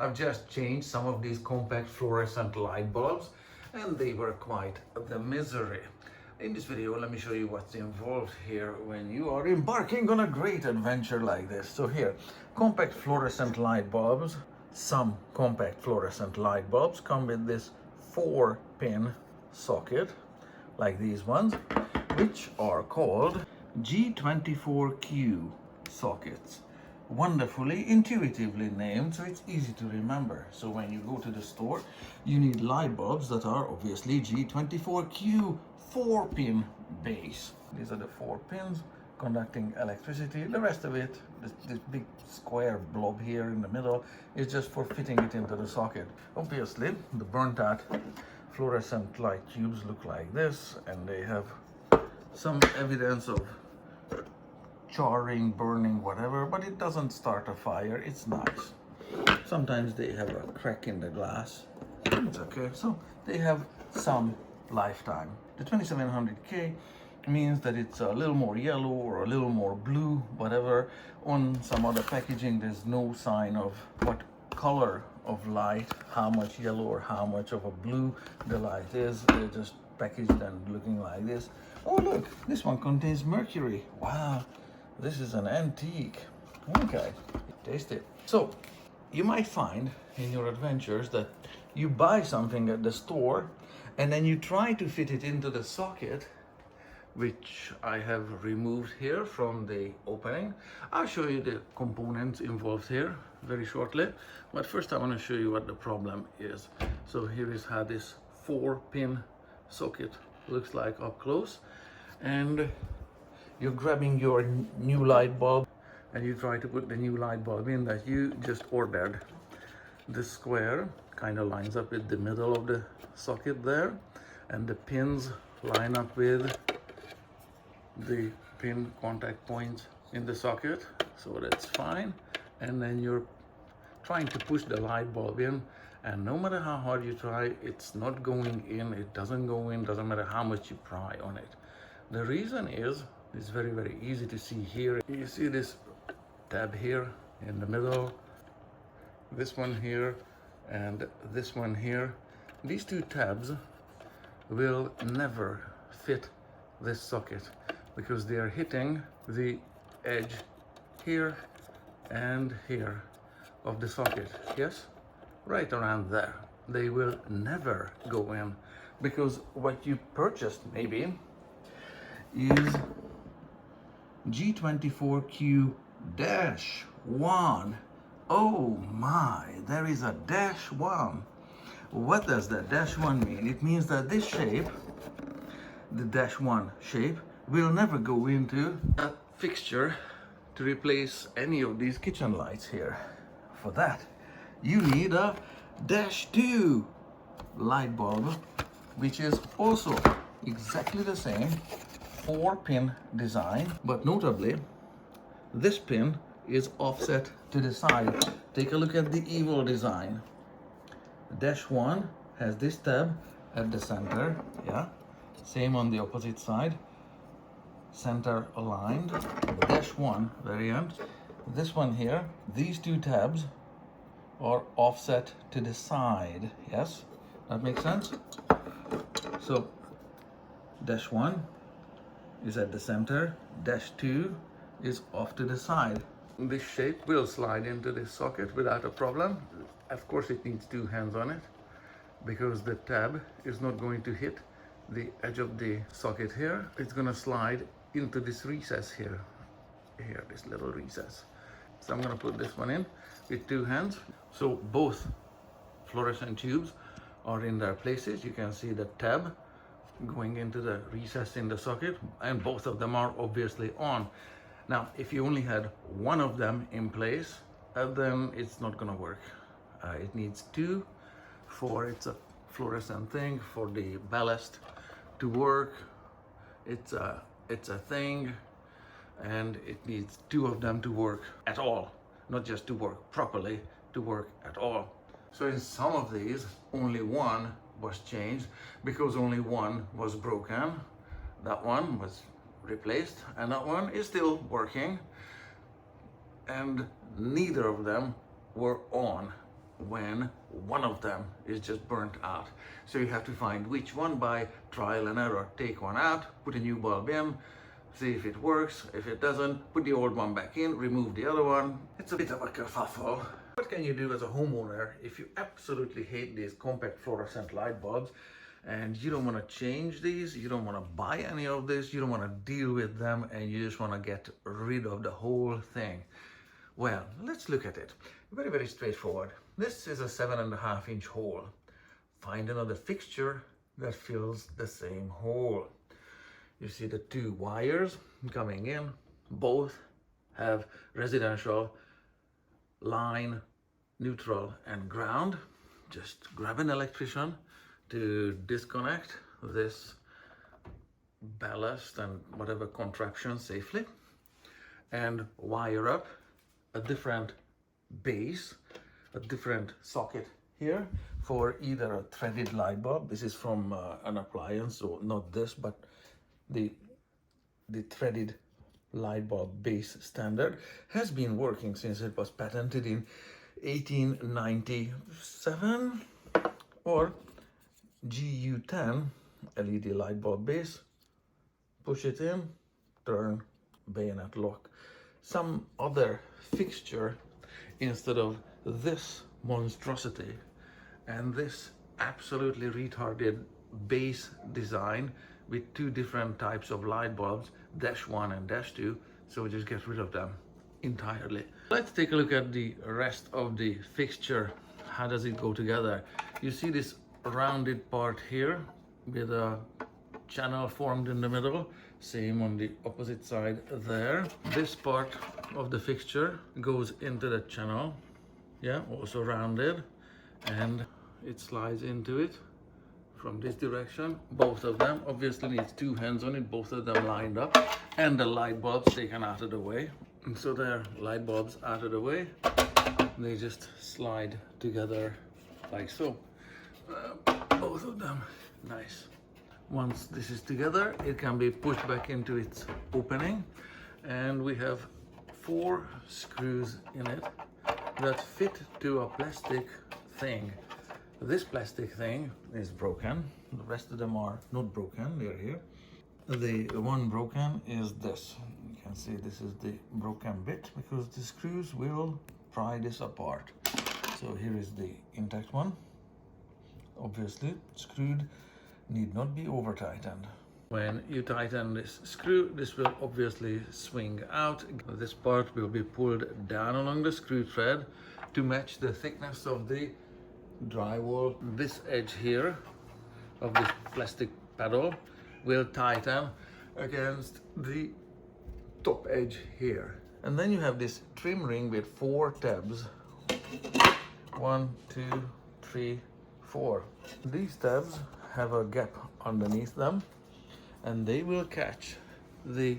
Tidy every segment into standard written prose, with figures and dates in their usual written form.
I've just changed some of these compact fluorescent light bulbs and they were quite the misery. In this video, let me show you what's involved here when you are embarking on a great adventure like this. So here, compact fluorescent light bulbs. Some compact fluorescent light bulbs come with this 4-pin socket, like these ones, which are called G24q sockets. Wonderfully, intuitively named, so it's easy to remember. So when you go to the store, you need light bulbs that are obviously G24q 4-pin base. These are the 4 pins conducting electricity. The rest of it, this big square blob here in the middle, is just for fitting it into the socket. Obviously, the burnt out fluorescent light tubes look like this, and they have some evidence of charring, burning, whatever, but it doesn't start a fire. It's nice. Sometimes they have a crack in the glass. It's okay. So they have some lifetime. The 2700K means that it's a little more yellow or a little more blue, whatever. On some other packaging, there's no sign of what color of light, how much yellow or how much of a blue the light is. They're just packaged and looking like this. Oh look, this one contains mercury. Wow, this is an antique. Okay, taste it. So you might find in your adventures that you buy something at the store and then you try to fit it into the socket, which I have removed here from the opening. I'll show you the components involved here very shortly, but first I want to show you what the problem is. So here is how this 4-pin socket looks like up close, and you're grabbing your new light bulb and you try to put the new light bulb in that you just ordered. This square kind of lines up with the middle of the socket there, and the pins line up with the pin contact points in the socket, so that's fine. And then you're trying to push the light bulb in, and no matter how hard you try, it's not going in. It doesn't go in, doesn't matter how much you pry on it. The reason is, it's very, very easy to see here. You see this tab here in the middle, this one here, and this one here. These two tabs will never fit this socket because they are hitting the edge here and here of the socket. Yes, right around there. They will never go in because what you purchased maybe is G24q-1. Oh my, there is a -1. What does that -1 mean? It means that this shape, the -1 shape, will never go into a fixture to replace any of these kitchen lights here. For that, you need a -2 light bulb, which is also exactly the same 4-pin design, but notably, this pin is offset to the side. Take a look at the evil design. -1 has this tab at the center, yeah, same on the opposite side, center aligned. -1 variant, this one here, these two tabs are offset to the side. Yes, that makes sense. So -1 is at the center, -2 is off to the side. This shape will slide into this socket without a problem. Of course, it needs 2 hands on it because the tab is not going to hit the edge of the socket here. It's going to slide into this recess here, this little recess. So I'm going to put this one in with 2 hands. So both fluorescent tubes are in their places. You can see the tab going into the recess in the socket, and both of them are obviously on. Now, if you only had one of them in place, then it's not going to work. It needs 2 for it's a fluorescent thing, for the ballast to work. It's a thing, and it needs 2 of them to work at all, not just to work properly, to work at all. So in some of these, only one was changed because only one was broken. That one was replaced, and that one is still working, and neither of them were on when one of them is just burnt out. So you have to find which one by trial and error. Take one out, put a new bulb in, see if it works. If it doesn't, put the old one back in, remove the other one. It's a bit of a kerfuffle. What can you do as a homeowner if you absolutely hate these compact fluorescent light bulbs and you don't want to change these, you don't want to buy any of this, you don't want to deal with them, and you just want to get rid of the whole thing? Well, let's look at it. Very, very straightforward. This is a 7.5-inch hole. Find another fixture that fills the same hole. You see the two wires coming in. Both have residential line, neutral, and ground. Just grab an electrician to disconnect this ballast and whatever contraption safely, and wire up a different base, a different socket here for either a threaded light bulb. This is from an appliance, so not this, but the threaded light bulb base standard has been working since it was patented in 1897. Or Gu10 LED light bulb base, push it in, turn, bayonet lock. Some other fixture instead of this monstrosity and this absolutely retarded base design with two different types of light bulbs, dash 1 and dash 2, so we just get rid of them entirely. Let's take a look at the rest of the fixture. How does it go together? You see this rounded part here with a channel formed in the middle, same on the opposite side there. This part of the fixture goes into the channel, yeah, also rounded, and it slides into it from this direction. Both of them obviously needs two hands on it, both of them lined up, and the light bulbs taken out of the way. And so they're light bulbs out of the way, they just slide together like so. Both of them, nice. Once this is together, it can be pushed back into its opening, and we have 4 screws in it that fit to a plastic thing. This plastic thing is broken. The rest of them are not broken, they're here. The one broken is this. You can see this is the broken bit because the screws will pry this apart. So here is the intact one. Obviously screwed, need not be over tightened. When you tighten this screw, this will obviously swing out. This part will be pulled down along the screw thread to match the thickness of the drywall. This edge here of this plastic paddle will tighten against the top edge here. And then you have this trim ring with 4 tabs. 1, 2, 3, 4. These tabs have a gap underneath them, and they will catch the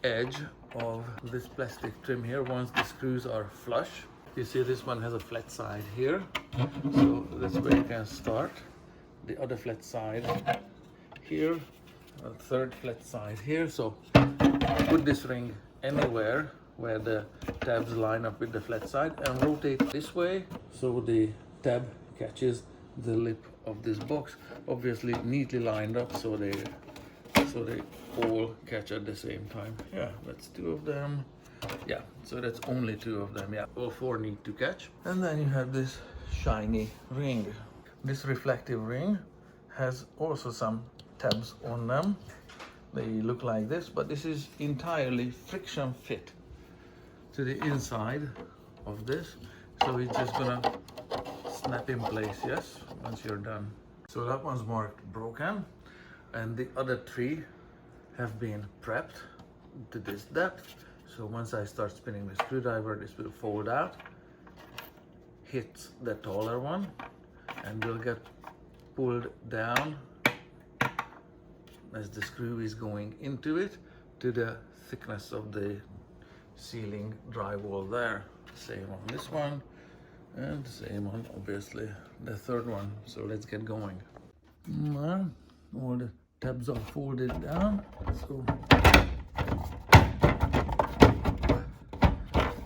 edge of this plastic trim here once the screws are flush. You see this one has a flat side here, so that's where you can start. The other flat side here, a third flat side here. So put this ring anywhere where the tabs line up with the flat side and rotate this way so the tab catches the lip of this box, obviously neatly lined up so they all catch at the same time. Yeah, that's 2 of them. Yeah, so that's only 2 of them. Yeah, all 4 need to catch. And then you have this shiny ring. This reflective ring has also some tabs on them. They look like this, but this is entirely friction fit to the inside of this. So it's just gonna snap in place, yes, once you're done. So that one's marked broken, and the other 3 have been prepped to this depth. So once I start spinning the screwdriver, this will fold out, hit the taller one, and will get pulled down as the screw is going into it to the thickness of the ceiling drywall there. Same on this one, and the same on obviously the third one. So let's get going. All the tabs are folded down, so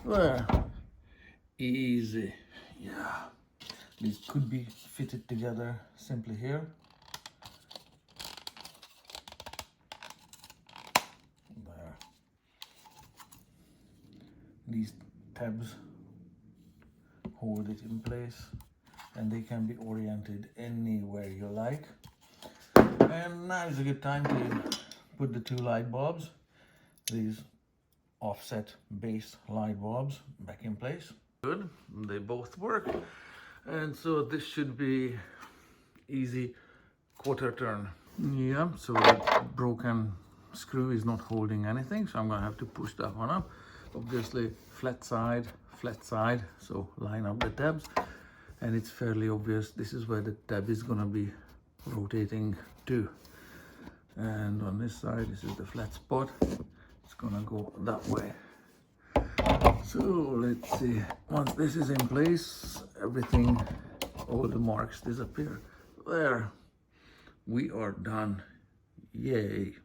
there, easy. Yeah, These could be fitted together simply here. There. These tabs hold it in place, and they can be oriented anywhere you like. And now is a good time to put the two light bulbs, these offset base light bulbs, back in place. Good, they both work. And so this should be easy quarter turn. Yeah, so the broken screw is not holding anything, so I'm gonna have to push that one up. Obviously flat side, so line up the tabs, and it's fairly obvious this is where the tab is gonna be rotating to. And on this side, this is the flat spot, it's gonna go that way. So let's see, once this is in place, everything, all the marks disappear. There, we are done. Yay.